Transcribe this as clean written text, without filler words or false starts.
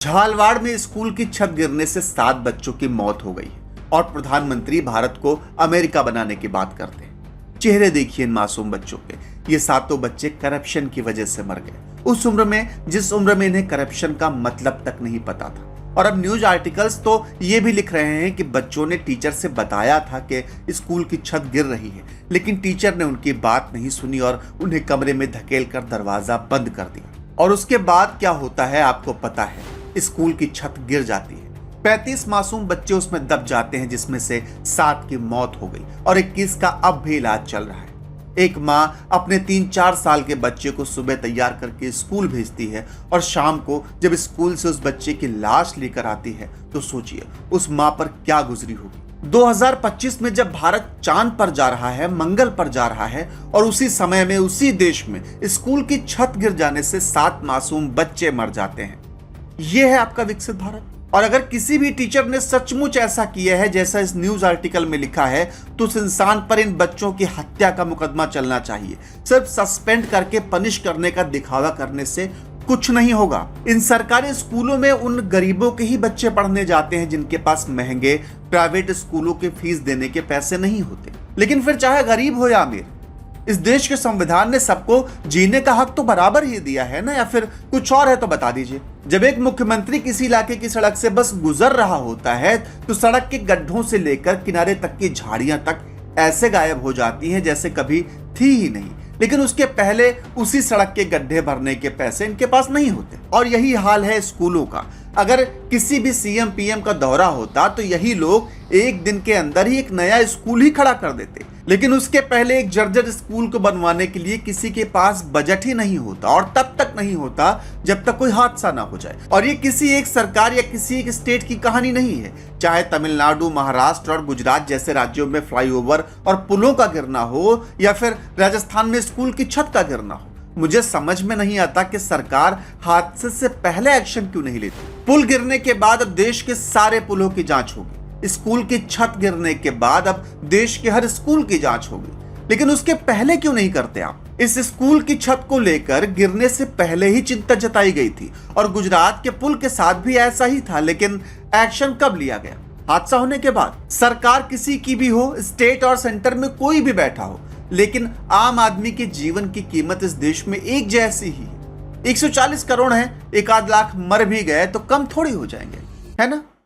झालवाड़ में स्कूल की छत गिरने से 7 बच्चों की मौत हो गई है और प्रधानमंत्री भारत को अमेरिका बनाने की बात करते हैं। चेहरे देखिए इन मासूम बच्चों के। ये सातों बच्चे करप्शन की वजह से मर गए, उस उम्र में जिस उम्र में इन्हें करप्शन का मतलब तक नहीं पता था। और अब न्यूज आर्टिकल्स तो ये भी लिख रहे हैं कि बच्चों ने टीचर से बताया था कि स्कूल की छत गिर रही है, लेकिन टीचर ने उनकी बात नहीं सुनी और उन्हें कमरे में धकेल कर दरवाजा बंद कर दिया। और उसके बाद क्या होता है आपको पता है, स्कूल की छत गिर जाती है। 35 मासूम बच्चे उसमें दब जाते हैं, जिसमें से 7 की मौत हो गई और 21 का अब भी इलाज चल रहा है। एक माँ अपने 3-4 साल के बच्चे को सुबह तैयार करके स्कूल भेजती है और शाम को जब स्कूल से उस बच्चे की लाश लेकर आती है तो सोचिए उस माँ पर क्या गुजरी होगी। 2025 में जब भारत चांद पर जा रहा है, मंगल पर जा रहा है, और उसी समय में उसी देश में स्कूल की छत गिर जाने से 7 मासूम बच्चे मर जाते हैं। यह है आपका विकसित भारत। और अगर किसी भी टीचर ने सचमुच ऐसा किया है जैसा इस न्यूज आर्टिकल में लिखा है, तो उस इंसान पर इन बच्चों की हत्या का मुकदमा चलना चाहिए। सिर्फ सस्पेंड करके पनिश करने का दिखावा करने से कुछ नहीं होगा। इन सरकारी स्कूलों में उन गरीबों के ही बच्चे पढ़ने जाते हैं जिनके पास महंगे प्राइवेट स्कूलों के फीस देने के पैसे नहीं होते। लेकिन फिर चाहे गरीब हो या अमीर, इस देश के संविधान ने सबको जीने का हक तो बराबर ही दिया है ना, या फिर कुछ और है तो बता दीजिए। जब एक मुख्यमंत्री किसी इलाके की सड़क से बस गुजर रहा होता है तो सड़क के गड्ढों से लेकर किनारे तक की झाड़ियां तक ऐसे गायब हो जाती हैं जैसे कभी थी ही नहीं। लेकिन उसके पहले उसी सड़क के गड्ढे भरने के पैसे इनके पास नहीं होते। और यही हाल है स्कूलों का। अगर किसी भी सीएम पीएम का दौरा होता तो यही लोग एक दिन के अंदर ही एक नया स्कूल ही खड़ा कर देते। लेकिन उसके पहले एक जर्जर स्कूल को बनवाने के लिए किसी के पास बजट ही नहीं होता, और तब तक नहीं होता जब तक कोई हादसा ना हो जाए। और ये किसी एक सरकार या किसी एक स्टेट की कहानी नहीं है। चाहे तमिलनाडु, महाराष्ट्र और गुजरात जैसे राज्यों में फ्लाईओवर और पुलों का गिरना हो, या फिर राजस्थान में स्कूल की छत का गिरना हो, मुझे समझ में नहीं आता कि सरकार हादसे से पहले एक्शन क्यों नहीं लेती। पुल गिरने के बाद अब देश के सारे पुलों की जांच होगी। स्कूल की छत गिरने के बाद अब देश के हर स्कूल की जांच होगी। लेकिन उसके पहले क्यों नहीं करते आप? इस स्कूल की छत को लेकर गिरने से पहले ही चिंता जताई गई थी, और गुजरात के पुल के साथ भी ऐसा ही था। लेकिन एक्शन कब लिया गया? हादसा होने के बाद। सरकार किसी की भी हो, स्टेट और सेंटर में कोई भी बैठा हो, लेकिन आम आदमी के जीवन की कीमत इस देश में एक जैसी ही है। 140 करोड़ है, 1 आध लाख मर भी गए तो कम थोड़ी हो जाएंगे, है ना।